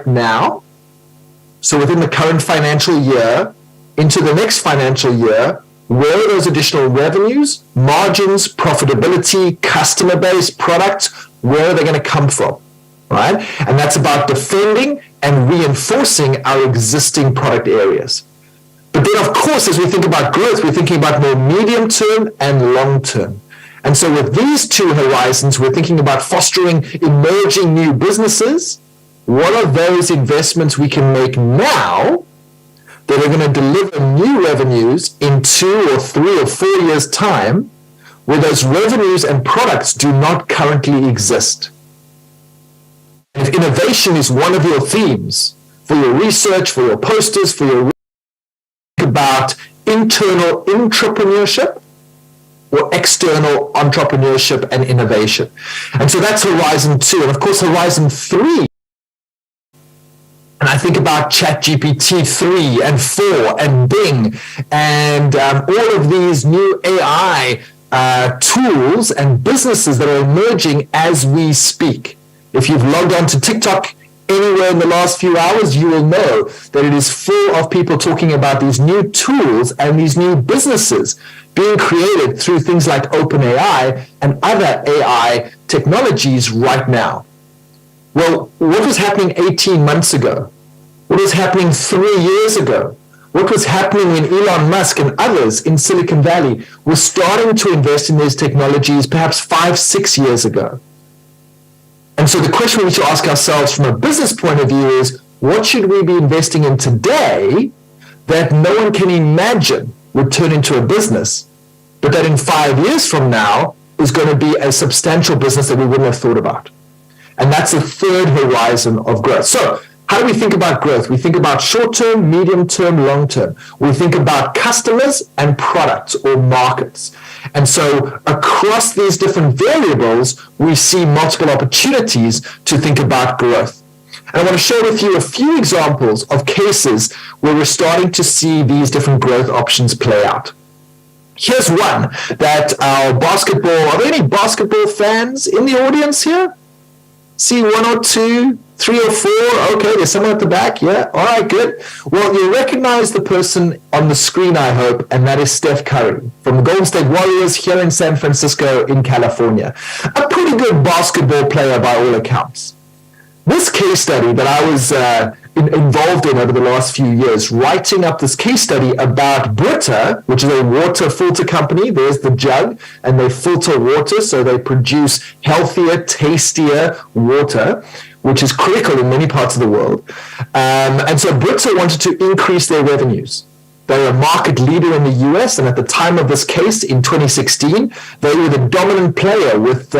now, so within the current financial year, into the next financial year, where are those additional revenues, margins, profitability, customer base, products, where are they going to come from, right? And that's about defending and reinforcing our existing product areas. But then, of course, as we think about growth, we're thinking about more medium term and long term. And so with these two horizons, we're thinking about fostering emerging new businesses. What are those investments we can make now that are going to deliver new revenues in 2 or 3 or 4 years' time, where those revenues and products do not currently exist? If innovation is one of your themes for your research, for your posters, for your about internal entrepreneurship or external entrepreneurship and innovation. And so that's Horizon 2. And of course, Horizon 3, and I think about ChatGPT 3 and 4 and Bing and all of these new AI tools and businesses that are emerging as we speak. If you've logged on to TikTok anywhere in the last few hours, you will know that it is full of people talking about these new tools and these new businesses being created through things like OpenAI and other AI technologies right now. Well, what was happening 18 months ago? What was happening 3 years ago? What was happening when Elon Musk and others in Silicon Valley were starting to invest in these technologies perhaps 5, 6 years ago? And so the question we need to ask ourselves from a business point of view is, what should we be investing in today that no one can imagine would turn into a business, but that in 5 years from now is going to be a substantial business that we wouldn't have thought about? And that's the third horizon of growth. So how do we think about growth? We think about short-term, medium-term, long-term. We think about customers and products or markets. And so across these different variables, we see multiple opportunities to think about growth. And I want to share with you a few examples of cases where we're starting to see these different growth options play out. Here's one that our basketball, are there any basketball fans in the audience here? See 1 or 2, 3 or 4. Okay, there's someone at the back. Yeah, all right, good. Well, you'll recognize the person on the screen, I hope, and that is Steph Curry from the Golden State Warriors here in San Francisco in California. A pretty good basketball player by all accounts. This case study that I was involved in over the last few years, writing up this case study about Brita, which is a water filter company. There's the jug, and they filter water, so they produce healthier, tastier water, which is critical in many parts of the world. And so Brita wanted to increase their revenues. They're a market leader in the US, and at the time of this case in 2016, they were the dominant player with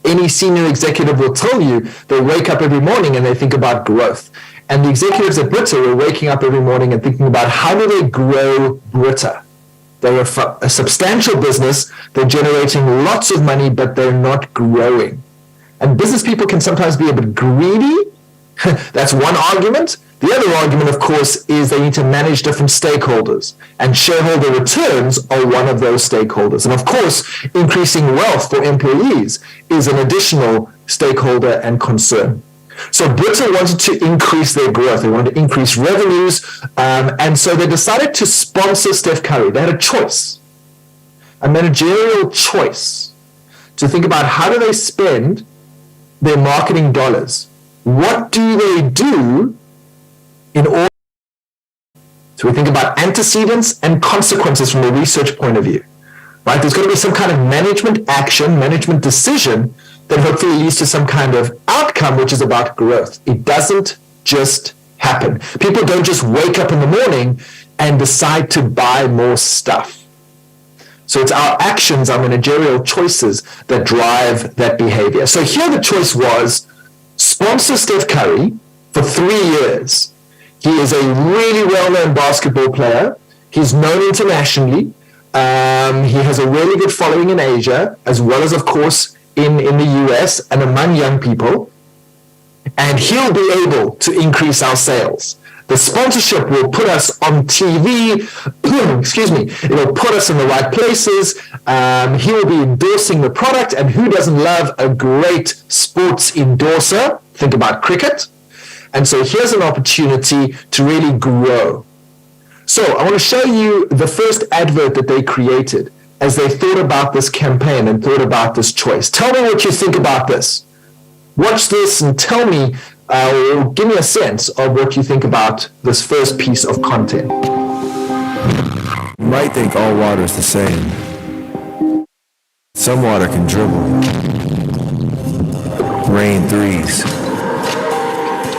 any senior executive will tell you they wake up every morning and they think about growth. And the executives at Brita were waking up every morning and thinking about how do they grow Brita. They're a substantial business. They're generating lots of money, but they're not growing. And business people can sometimes be a bit greedy. That's one argument. The other argument, of course, is they need to manage different stakeholders, and shareholder returns are one of those stakeholders. And of course, increasing wealth for employees is an additional stakeholder and concern. So Brita wanted to increase their growth. They wanted to increase revenues. And so they decided to sponsor Steph Curry. They had a choice, a managerial choice, to think about how do they spend their marketing dollars. What do they do in order? So we think about antecedents and consequences from a research point of view, right? There's going to be some kind of management action, management decision that hopefully leads to some kind of outcome, which is about growth. It doesn't just happen. People don't just wake up in the morning and decide to buy more stuff. So it's our actions, our managerial choices that drive that behavior. So here the choice was sponsor Steph Curry for 3 years. He is a really well-known basketball player. He's known internationally. He has a really good following in Asia, as well as, of course, in the US and among young people. And he'll be able to increase our sales. The sponsorship will put us on TV. Excuse me. It'll put us in the right places. He will be endorsing the product. And who doesn't love a great sports endorser? think about cricket. And so here's an opportunity to really grow. So I want to show you the first advert that they created as they thought about this campaign and thought about this choice. Tell me what you think about this. Watch this and tell me, or give me a sense of what you think about this first piece of content. You might think all water is the same. Some water can dribble, rain threes,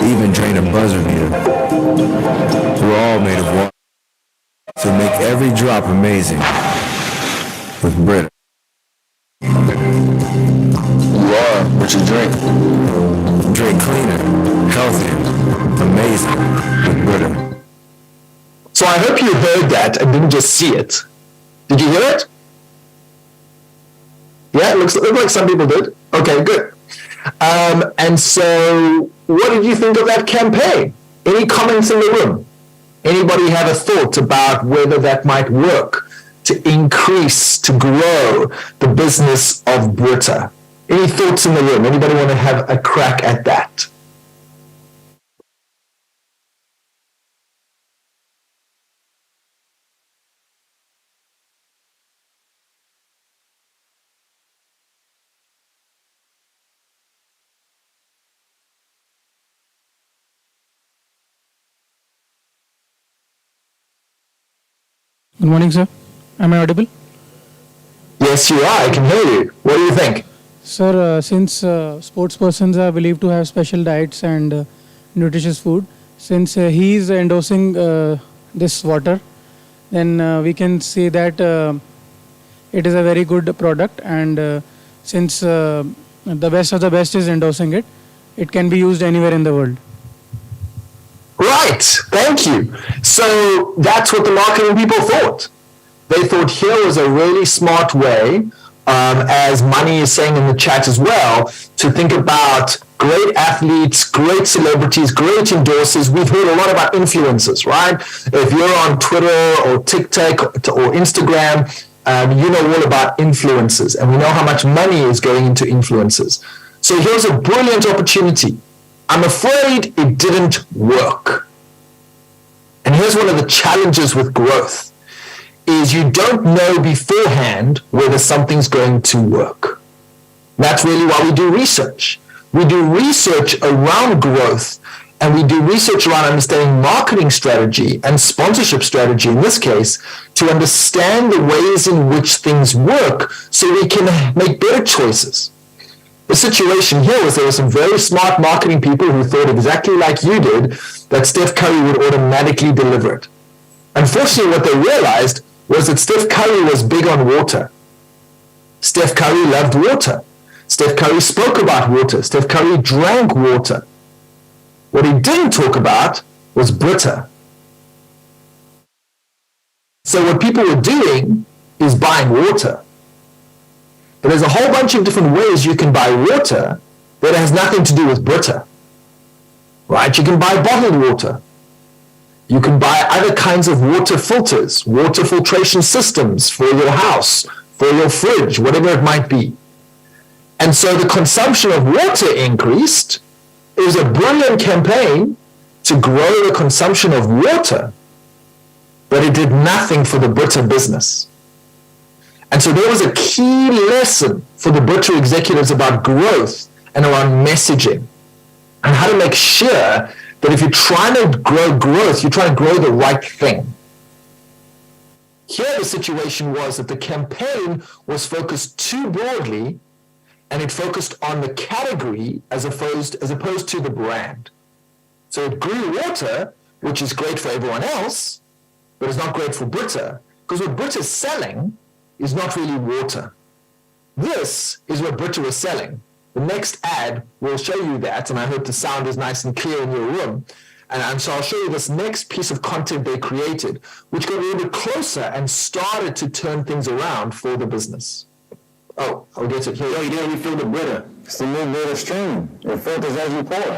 even drain a buzzer beater. We're all made of water. So make every drop amazing with Brita. You are what you drink. Drink cleaner, healthier, amazing with Brita. So I hope you heard that and didn't just see it. Did you hear it? Yeah, it looks like some people did. Okay, good. And so what did you think of that campaign? Any comments in the room? Anybody have a thought about whether that might work to increase, to grow the business of Brita? Any thoughts in the room? Anybody want to have a crack at that? Good morning, sir. Am I audible? Yes, you are. I can hear you. What do you think? Sir, since sports persons are believed to have special diets and nutritious food, since he is endorsing this water, then we can say that it is a very good product, and since the best of the best is endorsing it, it can be used anywhere in the world. Right. Thank you. So that's what the marketing people thought. They thought here was a really smart way, as Money is saying in the chat as well, to think about great athletes, great celebrities, great endorsers. We've heard a lot about influencers, right? If you're on Twitter or TikTok or Instagram, you know all about influencers, and we know how much money is going into influencers. So here's a brilliant opportunity. I'm afraid it didn't work. And here's one of the challenges with growth, is you don't know beforehand whether something's going to work. That's really why we do research. We do research around growth, and we do research around understanding marketing strategy and sponsorship strategy in this case, to understand the ways in which things work so we can make better choices. The situation here was there were some very smart marketing people who thought exactly like you did that Steph Curry would automatically deliver it. Unfortunately, what they realized was that Steph Curry was big on water. Steph Curry loved water. Steph Curry spoke about water. Steph Curry drank water. What he didn't talk about was Brita. So what people were doing is buying water. But there's a whole bunch of different ways you can buy water that has nothing to do with Brita. Right? You can buy bottled water. You can buy other kinds of water filters, water filtration systems for your house, for your fridge, whatever it might be. And so the consumption of water increased. It was a brilliant campaign to grow the consumption of water, but it did nothing for the Brita business. And so there was a key lesson for the Brita executives about growth and around messaging and how to make sure that if you're trying to grow growth, you're trying to grow the right thing. Here the situation was that the campaign was focused too broadly, and it focused on the category as opposed to the brand. So it grew water, which is great for everyone else, but it's not great for Brita, because what Brita is selling is not really water. This is what Brita was selling. The next ad will show you that, and I hope the sound is nice and clear in your room. And so I'll show you this next piece of content they created, which got a little bit closer and started to turn things around for the business. Oh, I'll get it here. Yo, you didn't refill the Brita. It's the new Brita stream. It filters as you pour.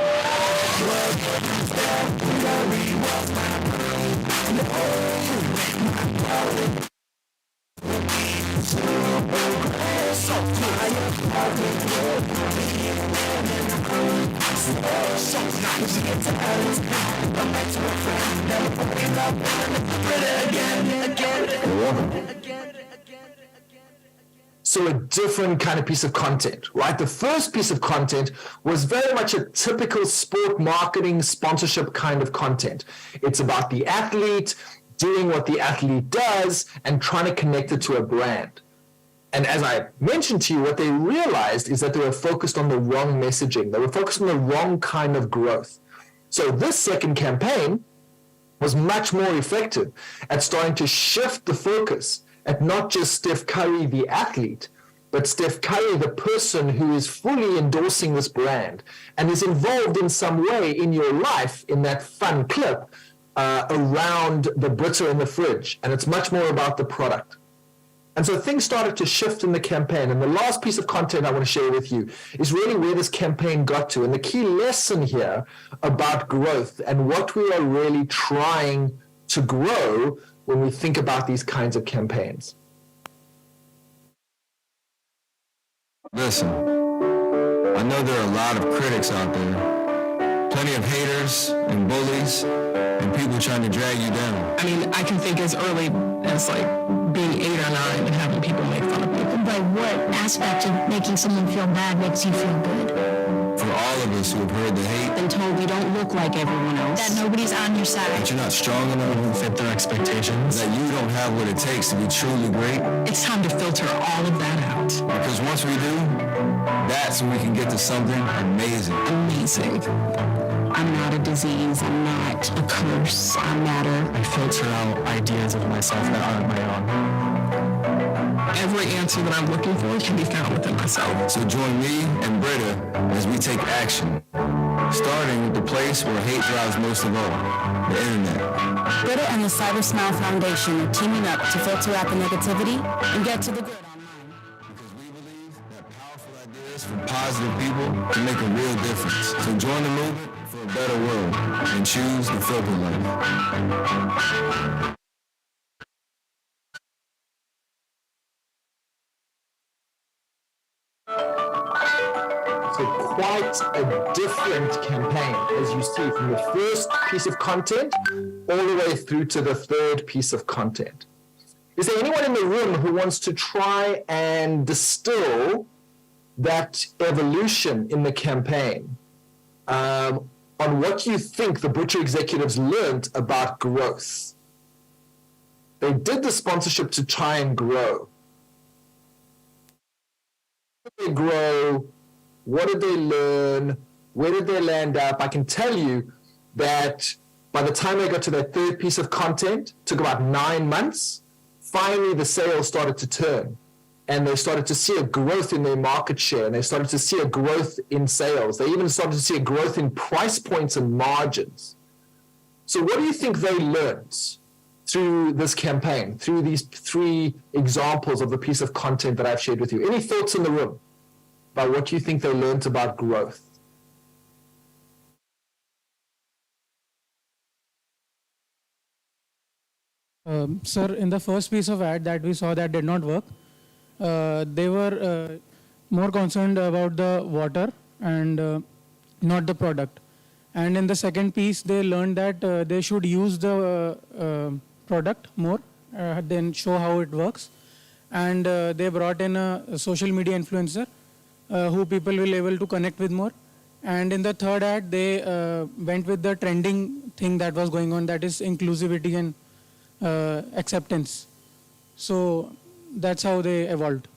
So a different kind of piece of content, right? The first piece of content was very much a typical sport marketing sponsorship kind of content. It's about the athlete doing what the athlete does and trying to connect it to a brand. And as I mentioned to you, what they realized is that they were focused on the wrong messaging. They were focused on the wrong kind of growth. So this second campaign was much more effective at starting to shift the focus at not just Steph Curry, the athlete, but Steph Curry, the person who is fully endorsing this brand and is involved in some way in your life in that fun clip around the Brita in the fridge. And it's much more about the product. And so things started to shift in the campaign. And the last piece of content I want to share with you is really where this campaign got to. And the key lesson here about growth and what we are really trying to grow when we think about these kinds of campaigns. Listen, I know there are a lot of critics out there. Plenty of haters and bullies and people trying to drag you down. I mean, I can think as early as like being 8 or 9 and having people make fun of me. But what aspect of making someone feel bad makes you feel good? For all of us who have heard the hate, Been told we don't look like everyone else. That nobody's on your side. that you're not strong enough to fit their expectations, that you don't have what it takes to be truly great, It's time to filter all of that out. because once we do, that's when we can get to something amazing. Amazing. I'm not a disease. I'm not a curse. I matter. I filter out ideas of myself that aren't my own. Every answer that I'm looking for can be found within myself. So join me and Brita as we take action, starting with the place where hate drives most of all, the internet. Brita and the Cyber Smile Foundation are teaming up to filter out the negativity and get to the good online. Because we believe that powerful ideas from positive people can make a real difference. So join the movement for a better world and choose the filter life. So quite a different campaign, as you see, from the first piece of content all the way through to the third piece of content. Is there anyone in the room who wants to try and distill that evolution in the campaign on what you think the Butcher executives learned about growth? They did the sponsorship to try and grow. How did they grow? What did they learn? Where did they land up? I can tell you that by the time they got to that third piece of content, it took about 9 months. Finally, the sales started to turn and they started to see a growth in their market share and they started to see a growth in sales. They even started to see a growth in price points and margins. So what do you think they learned through this campaign, through these 3 examples of the piece of content that I've shared with you? Any thoughts in the room about what you think they learned about growth? Sir, in the first piece of ad that we saw that did not work, they were more concerned about the water and not the product. And in the second piece, they learned that they should use the product more, then show how it works. And they brought in a social media influencer who people will able to connect with more. And in the third ad, they went with the trending thing that was going on, that is inclusivity and acceptance. So that's how they evolved,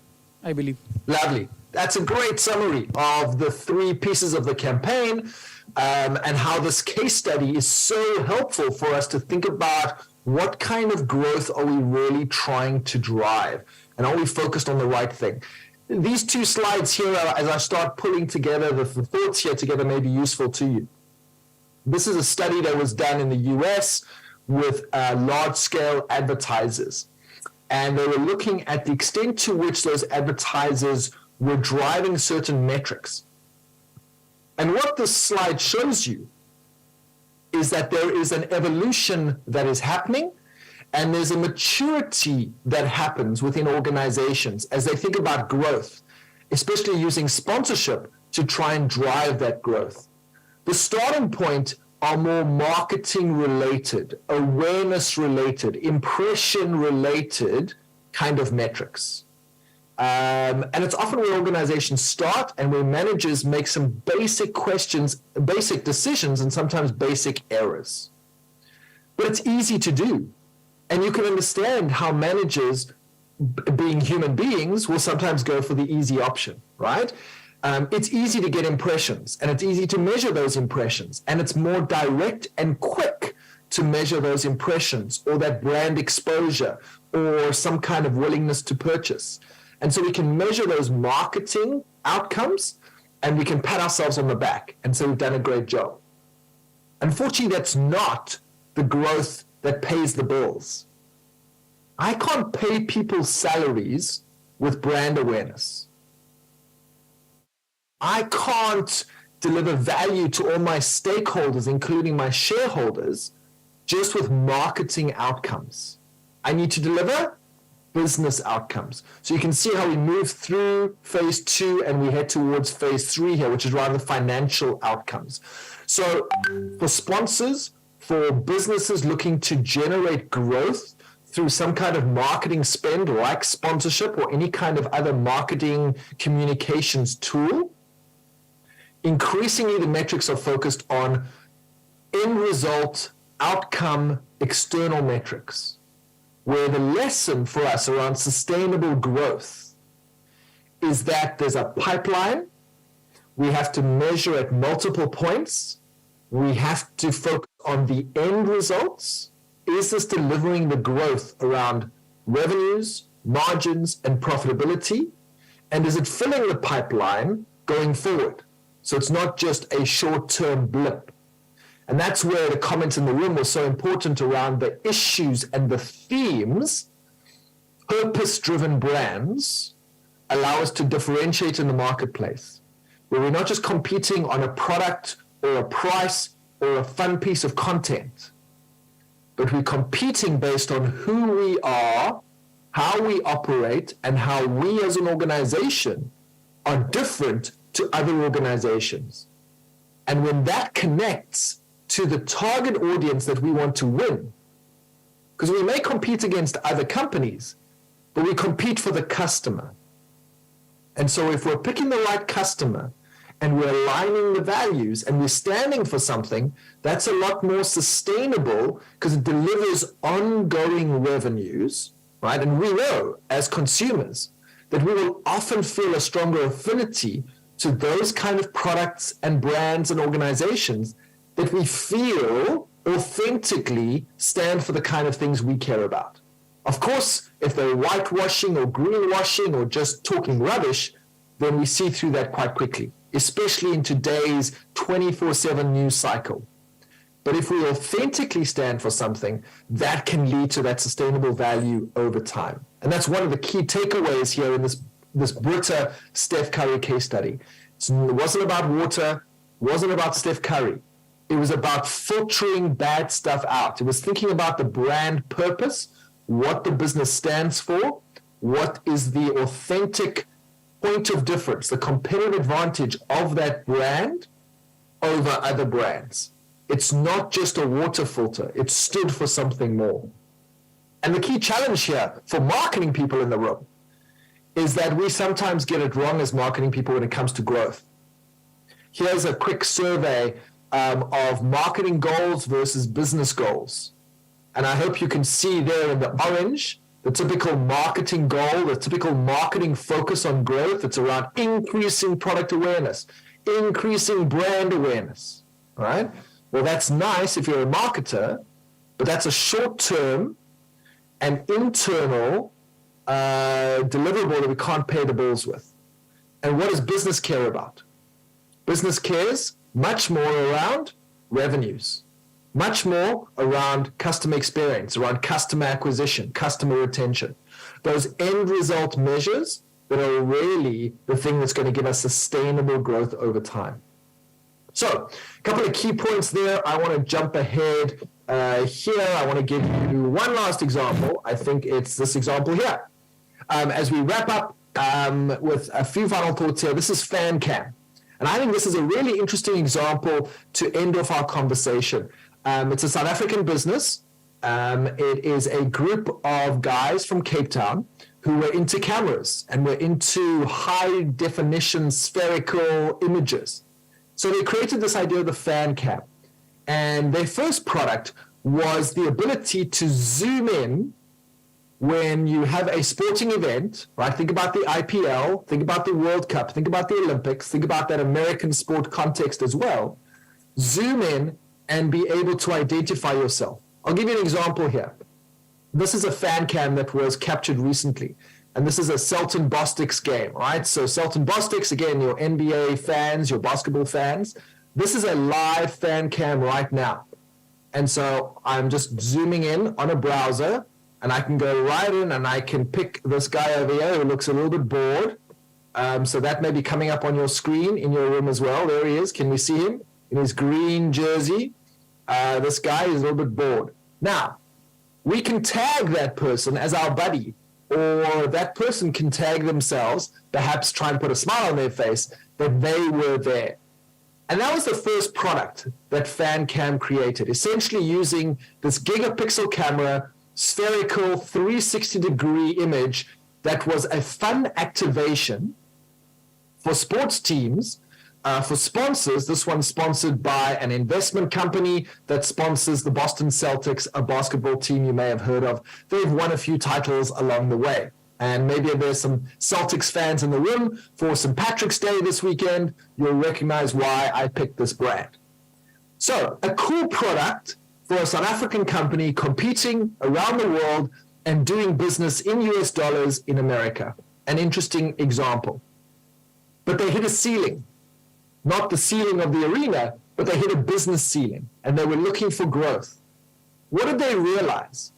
I believe. Lovely. That's a great summary of the 3 pieces of the campaign and how this case study is so helpful for us to think about what kind of growth are we really trying to drive and are we focused on the right thing. These 2 slides here, as I start pulling together the thoughts here together, may be useful to you. This is a study that was done in the US with large-scale advertisers. And they were looking at the extent to which those advertisers were driving certain metrics. And what this slide shows you is that there is an evolution that is happening and there's a maturity that happens within organizations as they think about growth, especially using sponsorship to try and drive that growth. The starting point are more marketing related, awareness related, impression related kind of metrics. And it's often where organizations start and where managers make some basic questions, basic decisions, and sometimes basic errors. But it's easy to do. And you can understand how managers, being human beings, will sometimes go for the easy option, right? It's easy to get impressions, and it's easy to measure those impressions, and it's more direct and quick to measure those impressions or that brand exposure or some kind of willingness to purchase. And so we can measure those marketing outcomes and we can pat ourselves on the back and say we've done a great job. Unfortunately, that's not the growth that pays the bills. I can't pay people's salaries with brand awareness. I can't deliver value to all my stakeholders, including my shareholders, just with marketing outcomes. I need to deliver business outcomes. So you can see how we move through phase 2 and we head towards phase 3 here, which is rather the financial outcomes. So for sponsors, for businesses looking to generate growth through some kind of marketing spend like sponsorship or any kind of other marketing communications tool, increasingly the metrics are focused on end result, outcome, external metrics, where the lesson for us around sustainable growth is that there's a pipeline, we have to measure at multiple points, we have to focus on the end results. Is this delivering the growth around revenues, margins, and profitability? And is it filling the pipeline going forward? So it's not just a short-term blip. And that's where the comments in the room were so important around the issues and the themes. Purpose-driven brands allow us to differentiate in the marketplace, where we're not just competing on a product or a price or a fun piece of content, but we're competing based on who we are, how we operate, and how we as an organization are different to other organizations. And when that connects to the target audience that we want to win, because we may compete against other companies, but we compete for the customer. And so if we're picking the right customer and we're aligning the values and we're standing for something, that's a lot more sustainable because it delivers ongoing revenues, right? And we know as consumers that we will often feel a stronger affinity to those kind of products and brands and organizations that we feel authentically stand for the kind of things we care about. Of course, if they're whitewashing or greenwashing or just talking rubbish, then we see through that quite quickly, especially in today's 24/7 news cycle. But if we authentically stand for something, that can lead to that sustainable value over time. And that's one of the key takeaways here in this Brita Steph Curry case study. It wasn't about water, wasn't about Steph Curry. It was about filtering bad stuff out. It was thinking about the brand purpose, what the business stands for, what is the authentic point of difference, the competitive advantage of that brand over other brands. It's not just a water filter. It stood for something more. And the key challenge here for marketing people in the room is that we sometimes get it wrong as marketing people when it comes to growth. Here's a quick survey of marketing goals versus business goals. And I hope you can see there in the orange, the typical marketing goal, the typical marketing focus on growth. It's around increasing product awareness, increasing brand awareness, right? Well, that's nice if you're a marketer, but that's a short-term and internal deliverable that we can't pay the bills with. And what does business care about? Business cares much more around revenues, much more around customer experience, around customer acquisition, customer retention. Those end result measures that are really the thing that's going to give us sustainable growth over time. So, a couple of key points there. I want to jump ahead here. I want to give you one last example. I think it's this example here. As we wrap up with a few final thoughts here, this is FanCam. And I think this is a really interesting example to end off our conversation. It's a South African business. It is a group of guys from Cape Town who were into cameras and were into high definition spherical images. So they created this idea of the fan cam. And their first product was the ability to zoom in when you have a sporting event, right? Think about the IPL, think about the World Cup, think about the Olympics, think about that American sport context as well. Zoom in and be able to identify yourself. I'll give you an example here. This is a fan cam that was captured recently. And this is a Celtic Bostix game, right? So Celtic Bostix, again, your NBA fans, your basketball fans. This is a live fan cam right now. And so I'm just zooming in on a browser, and I can go right in and I can pick this guy over here who looks a little bit bored. So that may be coming up on your screen in your room as well. There he is. Can we see him in his green jersey? This guy is a little bit bored. Now, we can tag that person as our buddy, or that person can tag themselves, perhaps try and put a smile on their face that they were there. And that was the first product that FanCam created, essentially using this gigapixel camera, spherical 360-degree image that was a fun activation for sports teams, for sponsors. This one sponsored by an investment company that sponsors the Boston Celtics, a basketball team you may have heard of. They've won a few titles along the way. And maybe if there's some Celtics fans in the room for St. Patrick's Day this weekend, you'll recognize why I picked this brand. So a cool product for a South African company competing around the world and doing business in US dollars in America. An interesting example. But they hit a ceiling. Not the ceiling of the arena, but they hit a business ceiling, and they were looking for growth. What did they realize?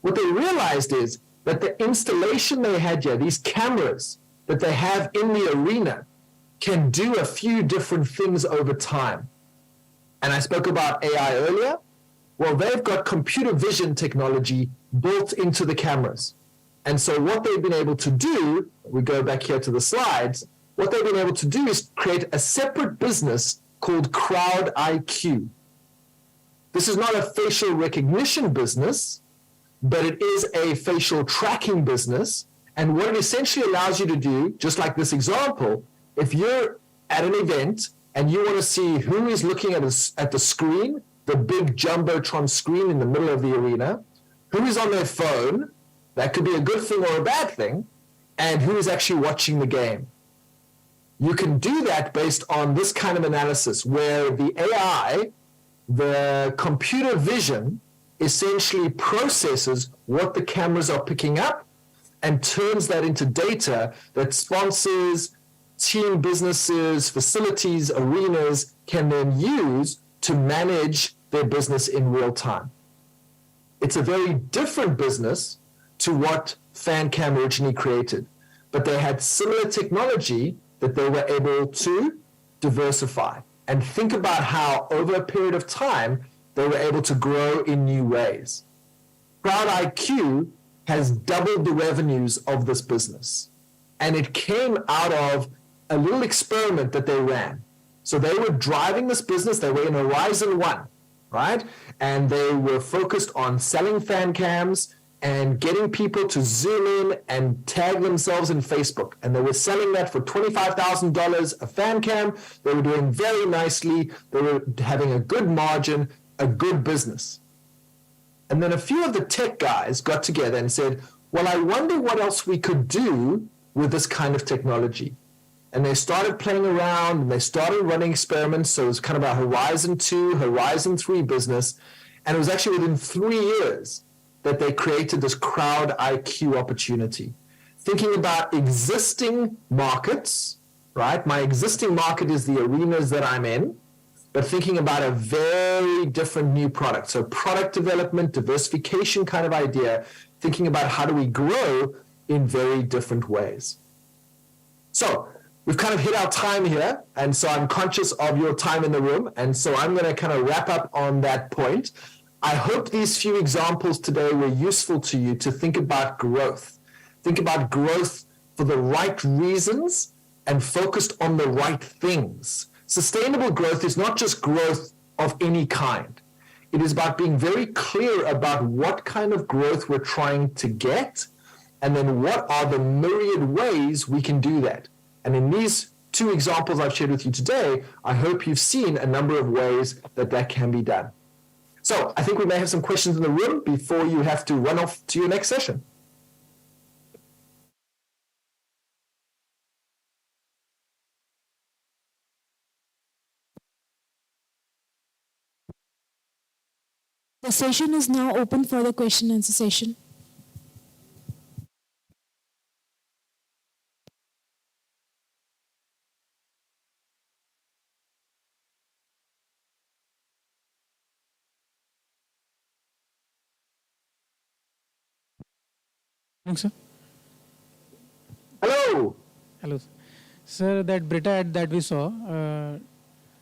What they realized is that the installation they had here, these cameras that they have in the arena, can do a few different things over time. And I spoke about AI earlier. Well, they've got computer vision technology built into the cameras. And so what they've been able to do, we go back here to the slides, what they've been able to do is create a separate business called Crowd IQ. This is not a facial recognition business, but it is a facial tracking business. And what it essentially allows you to do, just like this example, if you're at an event and you want to see who is looking at the screen, the big Jumbotron screen in the middle of the arena, who is on their phone, that could be a good thing or a bad thing, and who is actually watching the game. You can do that based on this kind of analysis where the AI, the computer vision, essentially processes what the cameras are picking up and turns that into data that sponsors, team businesses, facilities, arenas can then use to manage their business in real time. It's a very different business to what FanCam originally created, but they had similar technology that they were able to diversify and think about how over a period of time they were able to grow in new ways. Crowd IQ has doubled the revenues of this business, and it came out of a little experiment that they ran. So they were driving this business, they were in Horizon 1, right? And they were focused on selling fan cams and getting people to zoom in and tag themselves in Facebook. And they were selling that for $25,000 a fan cam. They were doing very nicely. They were having a good margin, a good business. And then a few of the tech guys got together and said, well, I wonder what else we could do with this kind of technology. And they started playing around and they started running experiments. So it was kind of a Horizon 2, Horizon 3 business. And it was actually within 3 years that they created this Crowd IQ opportunity. Thinking about existing markets, right? My existing market is the arenas that I'm in, but thinking about a very different new product. So product development, diversification kind of idea, thinking about how do we grow in very different ways. So we've kind of hit our time here, and so I'm conscious of your time in the room, and so I'm going to kind of wrap up on that point. I hope these few examples today were useful to you to think about growth. Think about growth for the right reasons and focused on the right things. sustainable growth is not just growth of any kind. It is about being very clear about what kind of growth we're trying to get, and then what are the myriad ways we can do that. And in these two examples I've shared with you today, I hope you've seen a number of ways that that can be done. So I think we may have some questions in the room before you have to run off to your next session. The session is now open for the question and answer session. Thanks, sir. Hello. Hello, sir. Sir, that Brita ad that we saw,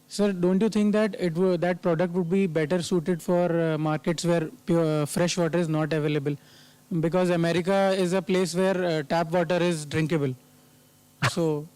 sir, don't you think that that product would be better suited for markets where pure fresh water is not available? Because America is a place where tap water is drinkable. So,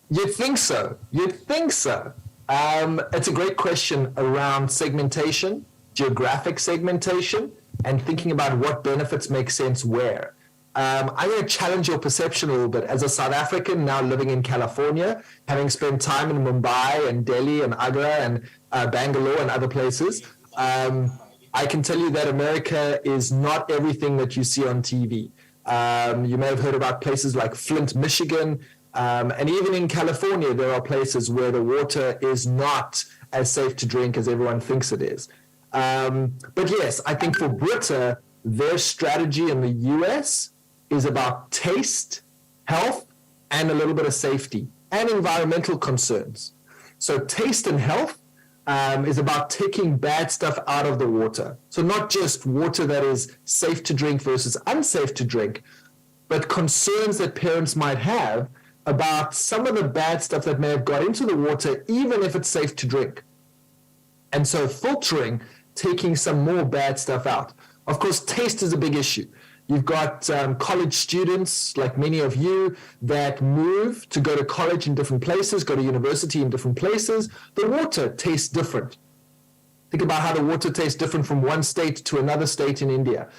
You'd think so. You'd think so. It's a great question around segmentation, geographic segmentation, and thinking about what benefits make sense where. I'm going to challenge your perception a little bit. As a South African now living in California, having spent time in Mumbai and Delhi and Agra and Bangalore and other places, I can tell you that America is not everything that you see on TV. You may have heard about places like Flint, Michigan, and even in California, there are places where the water is not as safe to drink as everyone thinks it is. But yes, I think for Brita, their strategy in the US is about taste, health, and a little bit of safety and environmental concerns. So taste and health is about taking bad stuff out of the water. So not just water that is safe to drink versus unsafe to drink, but concerns that parents might have about some of the bad stuff that may have got into the water, even if it's safe to drink. And so filtering, taking some more bad stuff out. Of course, taste is a big issue. You've got college students, like many of you, that move to go to college in different places, go to university in different places. The water tastes different. Think about how the water tastes different from one state to another state in India.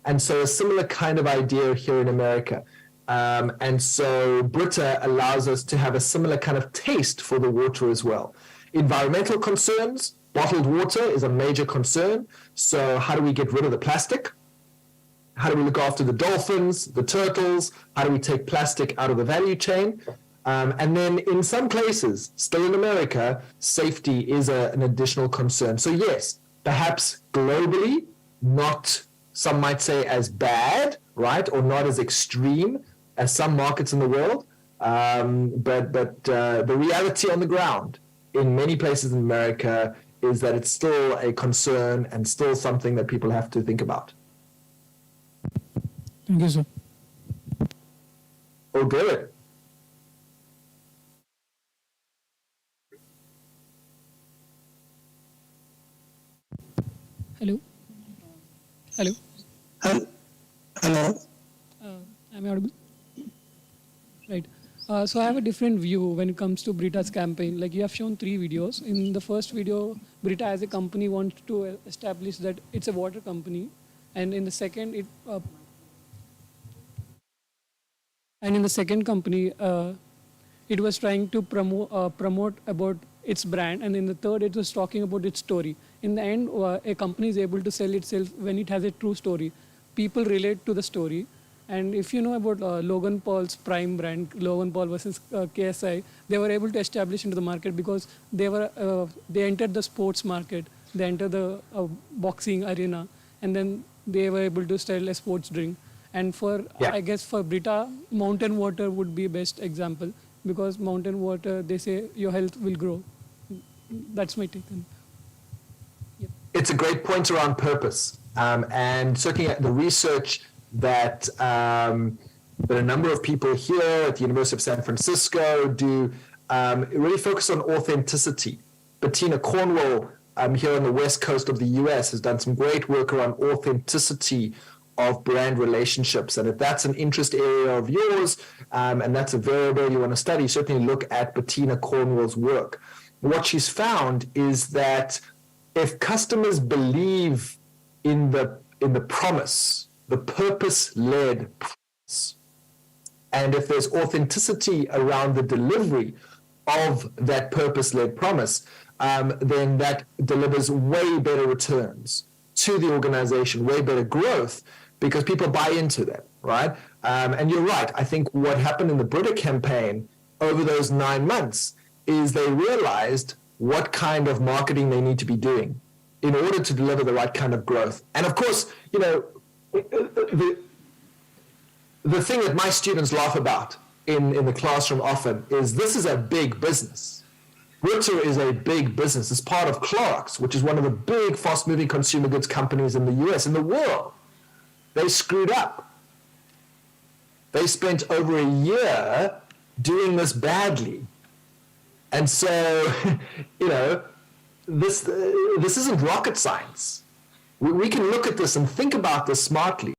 And so a similar kind of idea here in America. And so Brita allows us to have a similar kind of taste for the water as well. Environmental concerns, bottled water is a major concern. So how do we get rid of the plastic? How do we look after the dolphins, the turtles? How do we take plastic out of the value chain? And then in some places, still in America, safety is an additional concern. So yes, perhaps globally, not, some might say, as bad, right? Or not as extreme as some markets in the world. But the reality on the ground in many places in America is that it's still a concern and still something that people have to think about. thank you, sir. Oh, good. Hello. Hello. Hello. Am I audible? Right. So I have a different view when it comes to Brita's campaign. Like you have shown 3 videos. In the first video, Brita as a company wants to establish that it's a water company, and in the second, company, it was trying to promote about its brand, and in the third, it was talking about its story. In the end, a company is able to sell itself when it has a true story. People relate to the story. And if you know about Logan Paul's Prime brand, Logan Paul versus KSI, they were able to establish into the market because they entered the sports market, they entered the boxing arena, and then they were able to sell a sports drink. And I guess for Brita, mountain water would be best example, because mountain water, they say your health will grow. That's my take on it. Yep. It's a great point around purpose, and certainly the research that a number of people here at the University of San Francisco do really focus on authenticity. Bettina Cornwall here on the west coast of the US has done some great work around authenticity of brand relationships. And if that's an interest area of yours and that's a variable you want to study, certainly look at Bettina Cornwall's work. what she's found is that if customers believe in the promise, the purpose-led promise, and if there's authenticity around the delivery of that purpose-led promise, then that delivers way better returns to the organization, way better growth, because people buy into that, right? And you're right. I think what happened in the Brita campaign over those 9 months is they realized what kind of marketing they need to be doing in order to deliver the right kind of growth. And of course, you know, the thing that my students laugh about in the classroom often is this is a big business. Brita is a big business. It's part of Clorox, which is one of the big fast-moving consumer goods companies in the US, in the world. They screwed up. They spent over a year doing this badly. And so, you know, this isn't rocket science. We can look at this and think about this smartly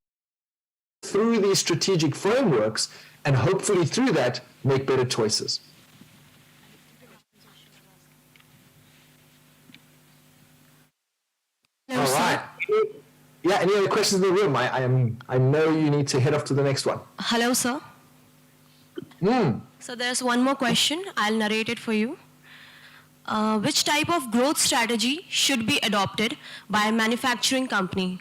through these strategic frameworks, and hopefully through that, make better choices. Hello, All sir. right. Yeah, any other questions in the room? I know you need to head off to the next one. Hello, sir. So there's one more question. I'll narrate it for you. Which type of growth strategy should be adopted by a manufacturing company